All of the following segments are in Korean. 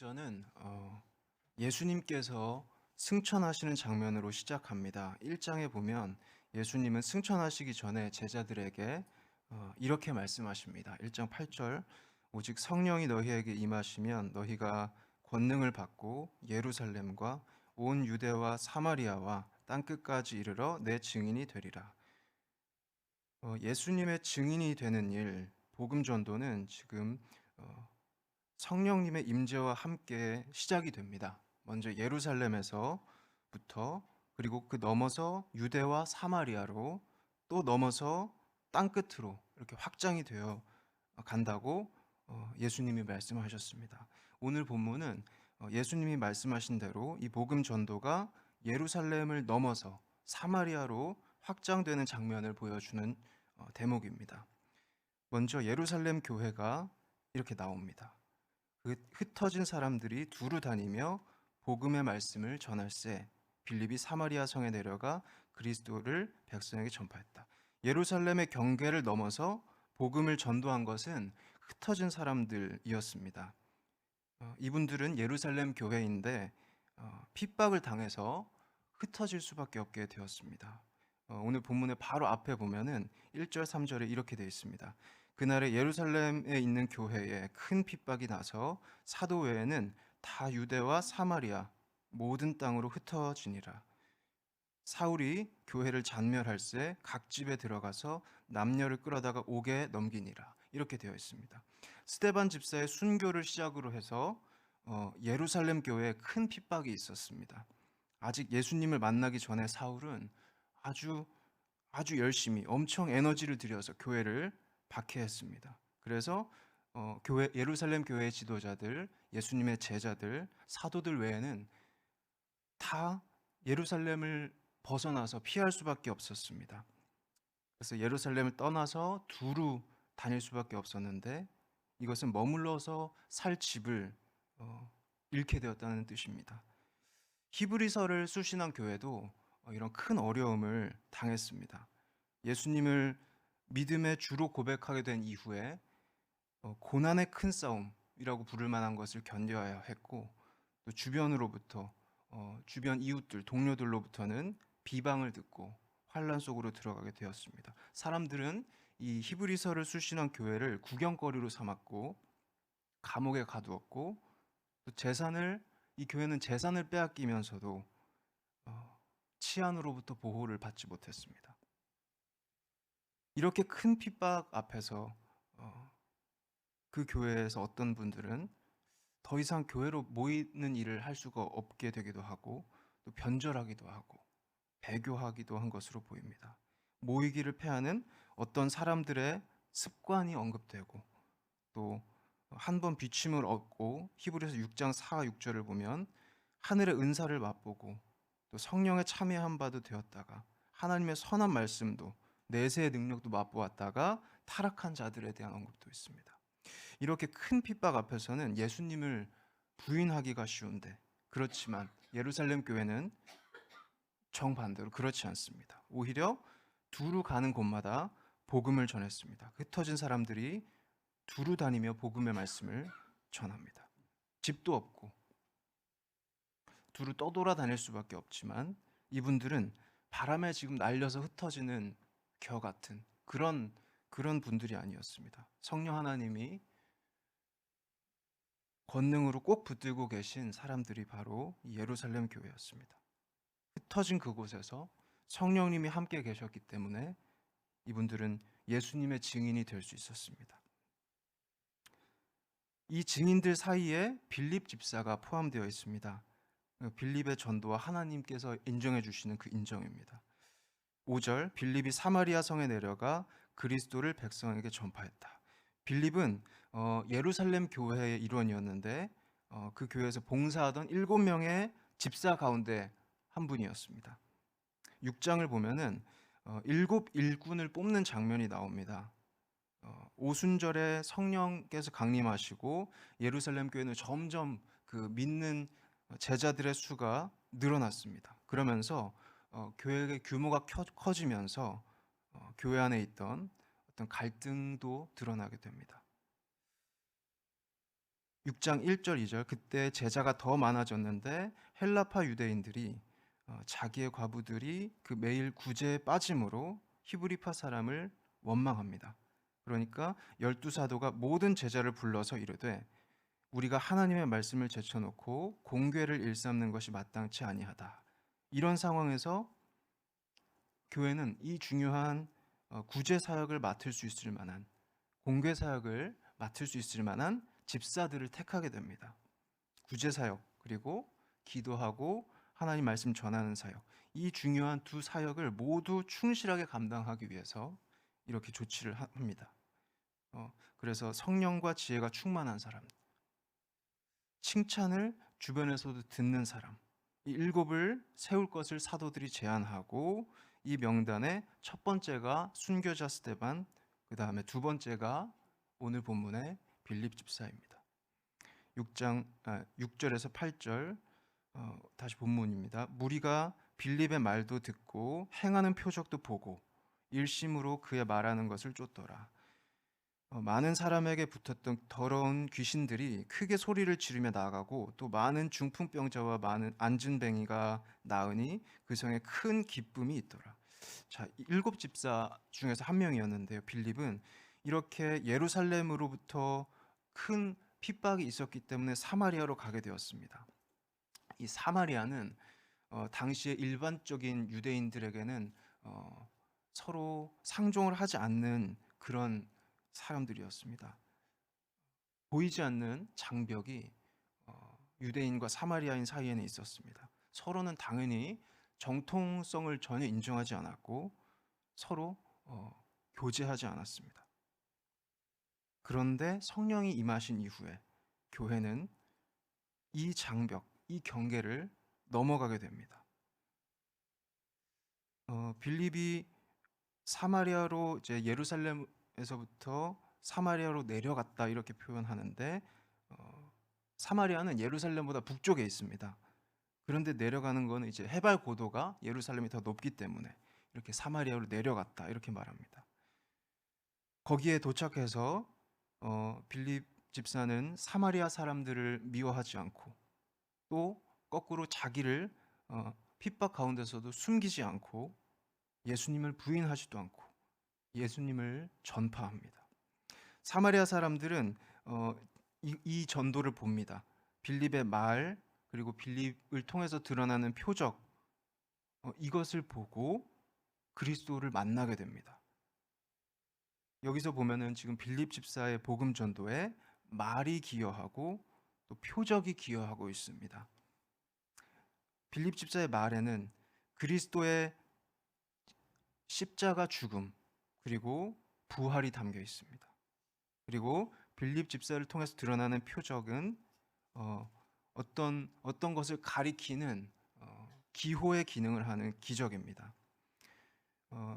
복음전은 예수님께서 승천하시는 장면으로 시작합니다. 1장에 보면 예수님은 승천하시기 전에 제자들에게 이렇게 말씀하십니다. 1장 8절 오직 성령이 너희에게 임하시면 너희가 권능을 받고 예루살렘과 온 유대와 사마리아와 땅끝까지 이르러 내 증인이 되리라. 예수님의 증인이 되는 일, 복음 전도는 지금 성령님의 임재와 함께 시작이 됩니다. 먼저 예루살렘에서부터, 그리고 그 넘어서 유대와 사마리아로, 또 넘어서 땅끝으로 이렇게 확장이 되어 간다고 예수님이 말씀하셨습니다. 오늘 본문은 예수님이 말씀하신 대로 이 복음 전도가 예루살렘을 넘어서 사마리아로 확장되는 장면을 보여주는 대목입니다. 먼저 예루살렘 교회가 이렇게 나옵니다. 흩어진 사람들이 두루 다니며 복음의 말씀을 전할세 빌립이 사마리아 성에 내려가 그리스도를 백성에게 전파했다. 예루살렘의 경계를 넘어서 복음을 전도한 것은 흩어진 사람들이었습니다. 이분들은 예루살렘 교회인데 핍박을 당해서 흩어질 수밖에 없게 되었습니다. 오늘 본문의 바로 앞에 보면은 1절 3절에 이렇게 되어 있습니다. 그날에 예루살렘에 있는 교회에 큰 핍박이 나서 사도 외에는 다 유대와 사마리아 모든 땅으로 흩어지니라. 사울이 교회를 잔멸할세 각 집에 들어가서 남녀를 끌어다가 옥에 넘기니라. 이렇게 되어 있습니다. 스데반 집사의 순교를 시작으로 해서 예루살렘 교회에 큰 핍박이 있었습니다. 아직 예수님을 만나기 전에 사울은 아주 열심히 엄청 에너지를 들여서 교회를 박해했습니다. 그래서 예루살렘 교회의 지도자들, 예수님의 제자들, 사도들 외에는 다 예루살렘을 벗어나서 피할 수밖에 없었습니다. 그래서 예루살렘을 떠나서 두루 다닐 수밖에 없었는데 이것은 머물러서 살 집을 잃게 되었다는 뜻입니다. 히브리서를 수신한 교회도 이런 큰 어려움을 당했습니다. 예수님을 믿음의 주로 고백하게 된 이후에 고난의 큰 싸움이라고 부를 만한 것을 견뎌야 했고, 또 주변으로부터 주변 이웃들, 동료들로부터는 비방을 듣고 환란 속으로 들어가게 되었습니다. 사람들은 이 히브리서를 수신한 교회를 구경거리로 삼았고 감옥에 가두었고, 또 이 교회는 재산을 빼앗기면서도 치안으로부터 보호를 받지 못했습니다. 이렇게 큰 핍박 앞에서 그 교회에서 어떤 분들은 더 이상 교회로 모이는 일을 할 수가 없게 되기도 하고, 또 변절하기도 하고 배교하기도 한 것으로 보입니다. 모이기를 패하는 어떤 사람들의 습관이 언급되고, 또 한 번 비침을 얻고 히브리서 6장 4, 6절을 보면 하늘의 은사를 맛보고 또 성령에 참여한 바도 되었다가 하나님의 선한 말씀도 내세의 능력도 맛보았다가 타락한 자들에 대한 언급도 있습니다. 이렇게 큰 핍박 앞에서는 예수님을 부인하기가 쉬운데, 그렇지만 예루살렘 교회는 정반대로 그렇지 않습니다. 오히려 두루 가는 곳마다 복음을 전했습니다. 흩어진 사람들이 두루 다니며 복음의 말씀을 전합니다. 집도 없고 두루 떠돌아다닐 수밖에 없지만 이분들은 바람에 지금 날려서 흩어지는 겨 같은 그런 분들이 아니었습니다. 성령 하나님이 권능으로 꼭 붙들고 계신 사람들이 바로 예루살렘 교회였습니다. 흩어진 그곳에서 성령님이 함께 계셨기 때문에 이분들은 예수님의 증인이 될 수 있었습니다. 이 증인들 사이에 빌립 집사가 포함되어 있습니다. 빌립의 전도와 하나님께서 인정해 주시는 그 인정입니다. 5절 빌립이 사마리아 성에 내려가 그리스도를 백성에게 전파했다. 빌립은 예루살렘 교회의 일원이었는데 그 교회에서 봉사하던 7명의 집사 가운데 한 분이었습니다. 6장을 보면은 7 일꾼을 뽑는 장면이 나옵니다. 오순절에 성령께서 강림하시고 예루살렘 교회는 점점 그 믿는 제자들의 수가 늘어났습니다. 그러면서 교회의 규모가 커지면서 교회 안에 있던 어떤 갈등도 드러나게 됩니다. 6장 1절 2절 그때 제자가 더 많아졌는데 헬라파 유대인들이 자기의 과부들이 그 매일 구제에 빠짐으로 히브리파 사람을 원망합니다. 그러니까 12사도가 모든 제자를 불러서 이르되 우리가 하나님의 말씀을 제쳐놓고 공궤를 일삼는 것이 마땅치 아니하다. 이런 상황에서 교회는 이 중요한 구제 사역을 맡을 수 있을 만한 공궤 사역을 맡을 수 있을 만한 집사들을 택하게 됩니다. 구제 사역 그리고 기도하고 하나님 말씀 전하는 사역, 이 중요한 두 사역을 모두 충실하게 감당하기 위해서 이렇게 조치를 합니다. 그래서 성령과 지혜가 충만한 사람, 칭찬을 주변에서도 듣는 사람, 이 일곱을 세울 것을 사도들이 제안하고, 이 명단의 첫 번째가 순교자 스데반, 그 다음에 두 번째가 오늘 본문의 빌립 집사입니다. 6절에서 8절 다시 본문입니다. 무리가 빌립의 말도 듣고 행하는 표적도 보고 일심으로 그의 말하는 것을 쫓더라. 많은 사람에게 붙었던 더러운 귀신들이 크게 소리를 지르며 나가고 또 많은 중풍병자와 많은 안진뱅이가 나으니 그 성에 큰 기쁨이 있더라. 자, 일곱 집사 중에서 한 명이었는데요. 빌립은 이렇게 예루살렘으로부터 큰 핍박이 있었기 때문에 사마리아로 가게 되었습니다. 이 사마리아는 당시의 일반적인 유대인들에게는 서로 상종을 하지 않는 그런 사람들이었습니다. 보이지 않는 장벽이 유대인과 사마리아인 사이에는 있었습니다. 서로는 당연히 정통성을 전혀 인정하지 않았고 서로 교제하지 않았습니다. 그런데 성령이 임하신 이후에 교회는 이 장벽, 이 경계를 넘어가게 됩니다. 빌립이 사마리아로 이제 예루살렘에서부터 사마리아로 내려갔다 이렇게 표현하는데 사마리아는 예루살렘보다 북쪽에 있습니다. 그런데 내려가는 것은 이제 해발 고도가 예루살렘이 더 높기 때문에 이렇게 사마리아로 내려갔다 이렇게 말합니다. 거기에 도착해서 빌립 집사는 사마리아 사람들을 미워하지 않고 또 거꾸로 자기를 핍박 가운데서도 숨기지 않고 예수님을 부인하지도 않고 예수님을 전파합니다. 사마리아 사람들은 이 전도를 봅니다. 빌립의 말 그리고 빌립을 통해서 드러나는 표적 이것을 보고 그리스도를 만나게 됩니다. 여기서 보면은 지금 빌립 집사의 복음 전도에 말이 기여하고 또 표적이 기여하고 있습니다. 빌립 집사의 말에는 그리스도의 십자가 죽음 그리고 부활이 담겨 있습니다. 그리고 빌립 집사를 통해서 드러나는 표적은 어떤 것을 가리키는 기호의 기능을 하는 기적입니다.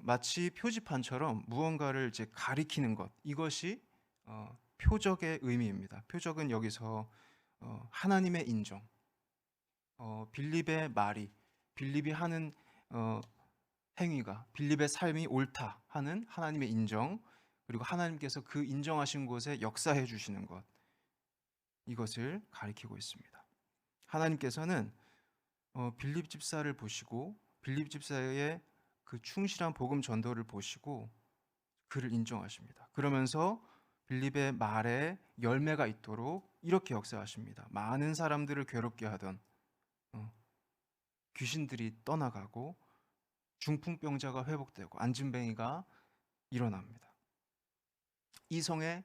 마치 표지판처럼 무언가를 이제 가리키는 것, 이것이 표적의 의미입니다. 표적은 여기서 하나님의 인정, 빌립의 말이, 빌립이 하는 행위가, 빌립의 삶이 옳다 하는 하나님의 인정, 그리고 하나님께서 그 인정하신 곳에 역사해 주시는 것, 이것을 가리키고 있습니다. 하나님께서는 빌립 집사를 보시고 빌립 집사의 그 충실한 복음 전도를 보시고 그를 인정하십니다. 그러면서 빌립의 말에 열매가 있도록 이렇게 역사하십니다. 많은 사람들을 괴롭게 하던 귀신들이 떠나가고 중풍병자가 회복되고 안진뱅이가 일어납니다. 이 성에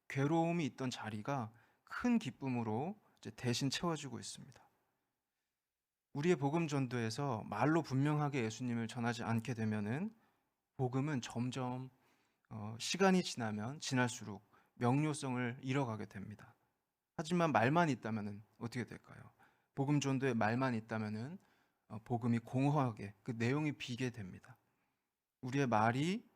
괴로움이 있던 자리가 큰 기쁨으로 이제 대신 채워지고 있습니다. 우리의 복음 전도에서 말로 분명하게 예수님을 전하지 않게 되면은 복음은 점점 시간이 지나면 지날수록 명료성을 잃어가게 됩니다. 하지만 말만 있다면은 어떻게 될까요? 복음 전도에 말만 있다면은 복음이 공허하게 그 내용이 비게 됩니다. 우리의 말이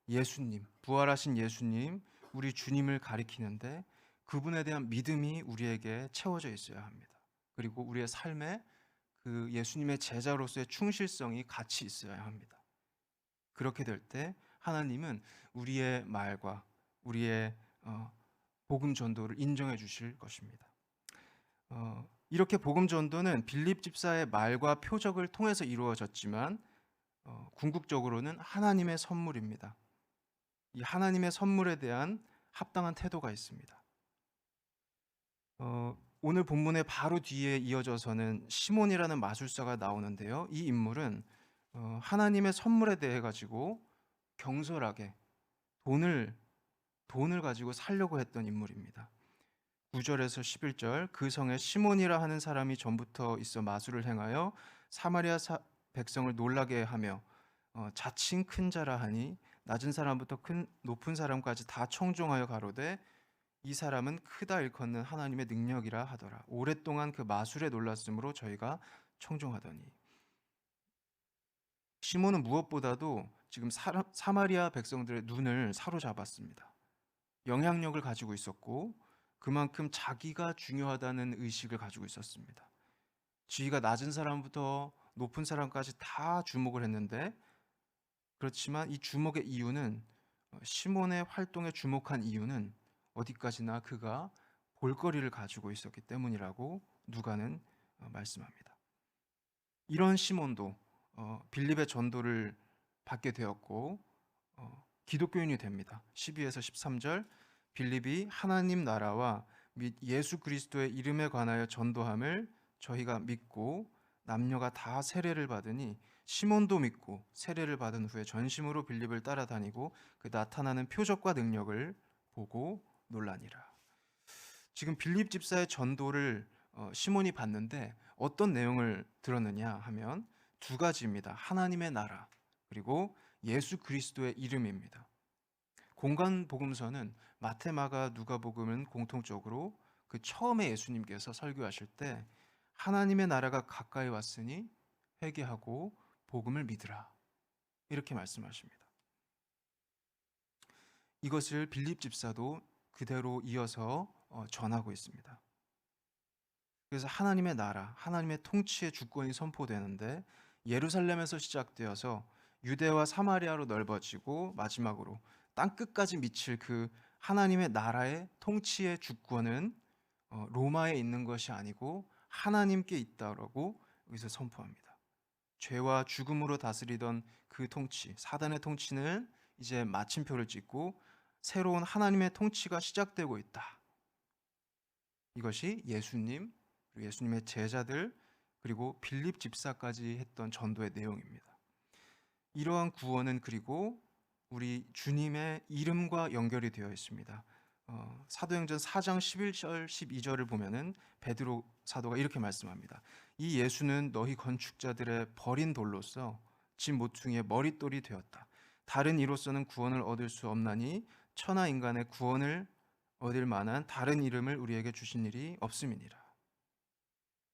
예수님, 부활하신 예수님, 우리 주님을 가리키는데 그분에 대한 믿음이 우리에게 채워져 있어야 합니다. 그리고 우리의 삶에 그 예수님의 제자로서의 충실성이 같이 있어야 합니다. 그렇게 될 때 하나님은 우리의 말과 우리의 복음 전도를 인정해 주실 것입니다. 이렇게 복음 전도는 빌립 집사의 말과 표적을 통해서 이루어졌지만 궁극적으로는 하나님의 선물입니다. 이 하나님의 선물에 대한 합당한 태도가 있습니다. 오늘 본문의 바로 뒤에 이어져서는 시몬이라는 마술사가 나오는데요. 이 인물은 하나님의 선물에 대해 가지고 경솔하게 돈을 가지고 살려고 했던 인물입니다. 9절에서 11절, 그 성에 시몬이라 하는 사람이 전부터 있어 마술을 행하여 사마리아 백성을 놀라게 하며 자칭 큰 자라 하니 낮은 사람부터 높은 사람까지 다 청종하여 가로되 이 사람은 크다 일컫는 하나님의 능력이라 하더라. 오랫동안 그 마술에 놀랐으므로 저희가 청종하더니. 시몬은 무엇보다도 지금 사마리아 백성들의 눈을 사로잡았습니다. 영향력을 가지고 있었고 그만큼 자기가 중요하다는 의식을 가지고 있었습니다. 지위가 낮은 사람부터 높은 사람까지 다 주목을 했는데, 그렇지만 이 주목의 이유는, 시몬의 활동에 주목한 이유는 어디까지나 그가 볼거리를 가지고 있었기 때문이라고 누가는 말씀합니다. 이런 시몬도 빌립의 전도를 받게 되었고 기독교인이 됩니다. 12에서 13절, 빌립이 하나님 나라와 및 예수 그리스도의 이름에 관하여 전도함을 저희가 믿고 남녀가 다 세례를 받으니 시몬도 믿고 세례를 받은 후에 전심으로 빌립을 따라다니고 그 나타나는 표적과 능력을 보고 놀라니라. 지금 빌립 집사의 전도를 시몬이 봤는데 어떤 내용을 들었느냐 하면 두 가지입니다. 하나님의 나라 그리고 예수 그리스도의 이름입니다. 공간 복음서는 마태, 마가, 누가복음은 공통적으로 그 처음에 예수님께서 설교하실 때 하나님의 나라가 가까이 왔으니 회개하고 복음을 믿으라 이렇게 말씀하십니다. 이것을 빌립 집사도 그대로 이어서 전하고 있습니다. 그래서 하나님의 나라, 하나님의 통치의 주권이 선포되는데 예루살렘에서 시작되어서 유대와 사마리아로 넓어지고 마지막으로 땅끝까지 미칠 그 하나님의 나라의 통치의 주권은 로마에 있는 것이 아니고 하나님께 있다라고 여기서 선포합니다. 죄와 죽음으로 다스리던 그 통치, 사단의 통치는 이제 마침표를 찍고 새로운 하나님의 통치가 시작되고 있다. 이것이 예수님, 그리고 예수님의 제자들, 그리고 빌립 집사까지 했던 전도의 내용입니다. 이러한 구원은 그리고 우리 주님의 이름과 연결이 되어 있습니다. 사도행전 4장 11절 12절을 보면은 베드로 사도가 이렇게 말씀합니다. 이 예수는 너희 건축자들의 버린 돌로서 집 모퉁이의 머릿돌이 되었다. 다른 이로서는 구원을 얻을 수 없나니 천하 인간의 구원을 얻을 만한 다른 이름을 우리에게 주신 일이 없음이니라.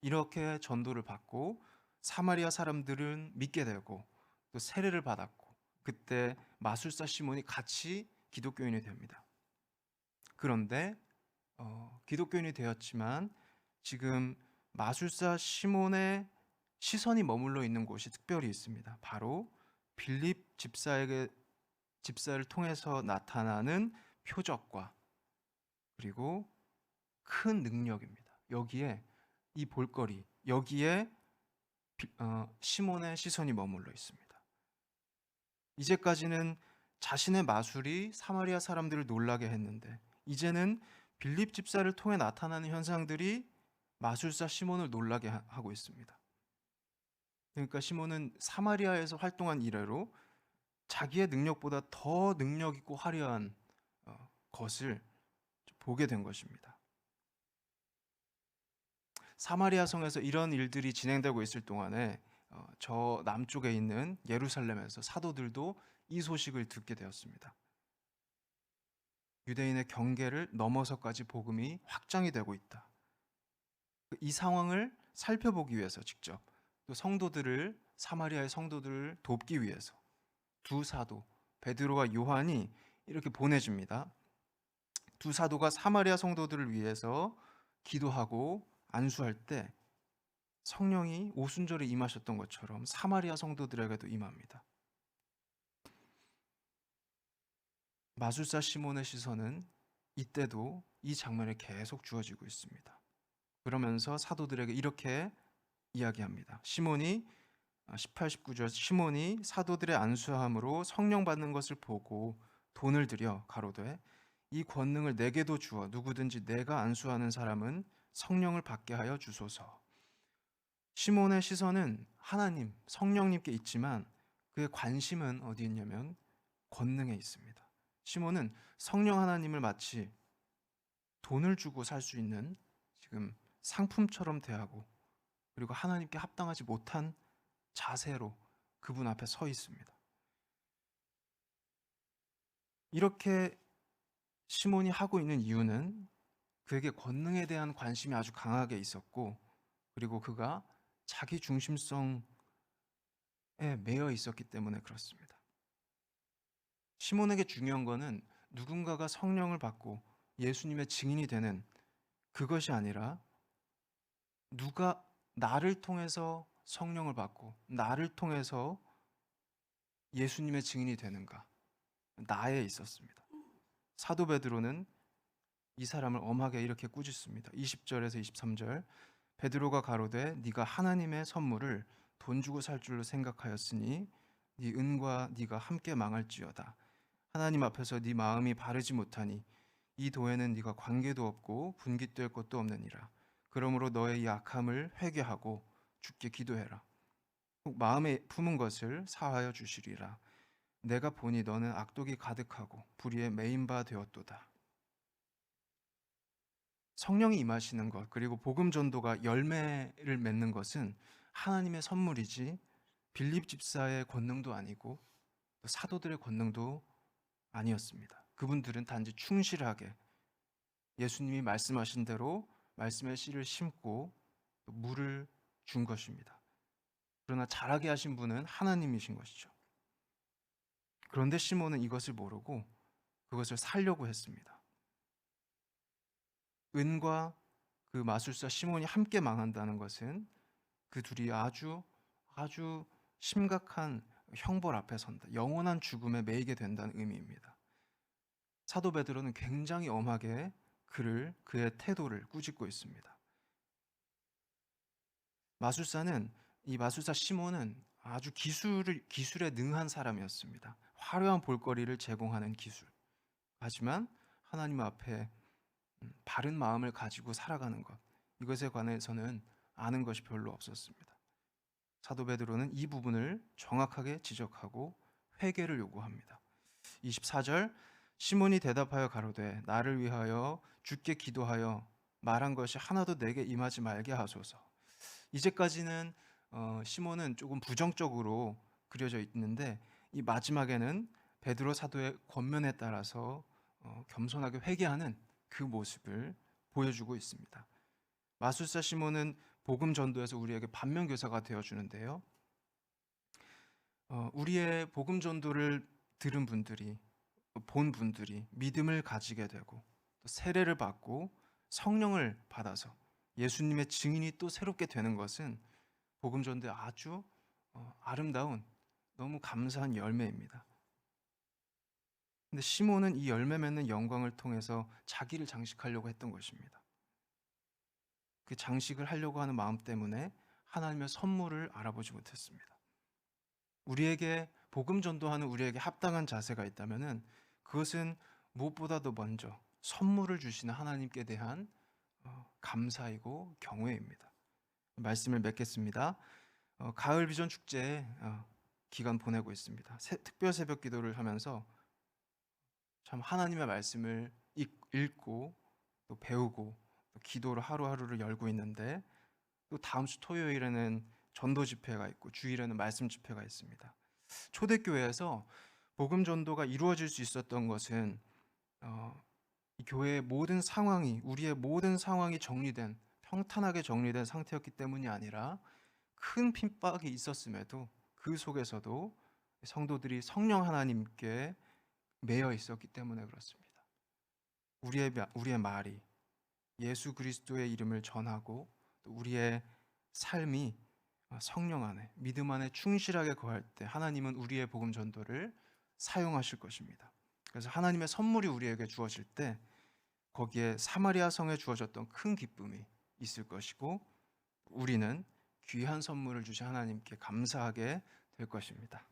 이렇게 전도를 받고 사마리아 사람들은 믿게 되고 또 세례를 받았고 그때 마술사 시몬이 같이 기독교인이 됩니다. 그런데 기독교인이 되었지만 지금 마술사 시몬의 시선이 머물러 있는 곳이 특별히 있습니다. 바로 빌립 집사를 통해서 나타나는 표적과 그리고 큰 능력입니다. 여기에 이 볼거리, 여기에 시몬의 시선이 머물러 있습니다. 이제까지는 자신의 마술이 사마리아 사람들을 놀라게 했는데 이제는 빌립 집사를 통해 나타나는 현상들이 마술사 시몬을 놀라게 하고 있습니다. 그러니까 시몬은 사마리아에서 활동한 이래로 자기의 능력보다 더 능력 있고 화려한 것을 보게 된 것입니다. 사마리아 성에서 이런 일들이 진행되고 있을 동안에 저 남쪽에 있는 예루살렘에서 사도들도 이 소식을 듣게 되었습니다. 유대인의 경계를 넘어서까지 복음이 확장이 되고 있다. 이 상황을 살펴보기 위해서 직접 또 사마리아의 성도들을 돕기 위해서 두 사도 베드로와 요한이 이렇게 보내집니다. 두 사도가 사마리아 성도들을 위해서 기도하고 안수할 때 성령이 오순절에 임하셨던 것처럼 사마리아 성도들에게도 임합니다. 마술사 시몬의 시선은 이때도 이 장면이 계속 주어지고 있습니다. 그러면서 사도들에게 이렇게 이야기합니다. 18, 19절 시몬이 사도들의 안수함으로 성령 받는 것을 보고 돈을 들여 가로되 이 권능을 내게도 주어 누구든지 내가 안수하는 사람은 성령을 받게 하여 주소서. 시몬의 시선은 하나님, 성령님께 있지만 그의 관심은 어디 있냐면 권능에 있습니다. 시몬은 성령 하나님을 마치 돈을 주고 살 수 있는 지금 상품처럼 대하고 그리고 하나님께 합당하지 못한 자세로 그분 앞에 서 있습니다. 이렇게 시몬이 하고 있는 이유는 그에게 권능에 대한 관심이 아주 강하게 있었고 그리고 그가 자기 중심성에 매여 있었기 때문에 그렇습니다. 시몬에게 중요한 것은 누군가가 성령을 받고 예수님의 증인이 되는 그것이 아니라 누가 나를 통해서 성령을 받고 나를 통해서 예수님의 증인이 되는가, 나에 있었습니다. 사도 베드로는 이 사람을 엄하게 이렇게 꾸짖습니다. 20절에서 23절 베드로가 가로되 네가 하나님의 선물을 돈 주고 살 줄로 생각하였으니 네 은과 네가 함께 망할지어다. 하나님 앞에서 네 마음이 바르지 못하니 이 도에는 네가 관계도 없고 분깃될 것도 없느니라. 그러므로 너의 이 악함을 회개하고 주께 기도해라. 혹 마음에 품은 것을 사하여 주시리라. 내가 보니 너는 악독이 가득하고 불의에 매인 바 되었도다. 성령이 임하시는 것 그리고 복음 전도가 열매를 맺는 것은 하나님의 선물이지 빌립 집사의 권능도 아니고 또 사도들의 권능도 아니었습니다. 그분들은 단지 충실하게 예수님이 말씀하신 대로 말씀의 씨를 심고 또 물을 준 것입니다. 그러나 자라게 하신 분은 하나님이신 것이죠. 그런데 시몬은 이것을 모르고 그것을 살려고 했습니다. 은과 그 마술사 시몬이 함께 망한다는 것은 그 둘이 아주 심각한 형벌 앞에 선다. 영원한 죽음에 매이게 된다는 의미입니다. 사도 베드로는 굉장히 엄하게 그의 태도를 꾸짖고 있습니다. 이 마술사 시몬은 아주 기술에 능한 사람이었습니다. 화려한 볼거리를 제공하는 기술. 하지만 하나님 앞에 바른 마음을 가지고 살아가는 것, 이것에 관해서는 아는 것이 별로 없었습니다. 사도 베드로는 이 부분을 정확하게 지적하고 회개를 요구합니다. 24절 시몬이 대답하여 가로되 나를 위하여 주께 기도하여 말한 것이 하나도 내게 임하지 말게 하소서. 이제까지는 시몬은 조금 부정적으로 그려져 있는데 이 마지막에는 베드로 사도의 권면에 따라서 겸손하게 회개하는 그 모습을 보여주고 있습니다. 마술사 시몬은 복음 전도에서 우리에게 반면교사가 되어주는데요. 우리의 복음 전도를 들은 분들이 본 분들이 믿음을 가지게 되고 또 세례를 받고 성령을 받아서 예수님의 증인이 또 새롭게 되는 것은 복음 전도의 아주 아름다운 너무 감사한 열매입니다. 근데 시몬은 이 열매 맺는 영광을 통해서 자기를 장식하려고 했던 것입니다. 그 장식을 하려고 하는 마음 때문에 하나님의 선물을 알아보지 못했습니다. 우리에게 복음 전도하는 우리에게 합당한 자세가 있다면은 그것은 무엇보다도 먼저 선물을 주시는 하나님께 대한 감사이고 경외입니다. 말씀을 맺겠습니다. 가을 비전 축제 기간 보내고 있습니다. 특별 새벽 기도를 하면서 참 하나님의 말씀을 읽고 또 배우고 또 기도로 하루하루를 열고 있는데 또 다음 주 토요일에는 전도 집회가 있고 주일에는 말씀 집회가 있습니다. 초대교회에서 복음 전도가 이루어질 수 있었던 것은 이 교회의 모든 상황이 우리의 모든 상황이 정리된 평탄하게 정리된 상태였기 때문이 아니라 큰 핍박이 있었음에도 그 속에서도 성도들이 성령 하나님께 매여 있었기 때문에 그렇습니다. 우리의 말이 예수 그리스도의 이름을 전하고 또 우리의 삶이 성령 안에 믿음 안에 충실하게 거할 때 하나님은 우리의 복음 전도를 사용하실 것입니다. 그래서 하나님의 선물이 우리에게 주어질 때 거기에 사마리아 성에 주어졌던 큰 기쁨이 있을 것이고 우리는 귀한 선물을 주신 하나님께 감사하게 될 것입니다.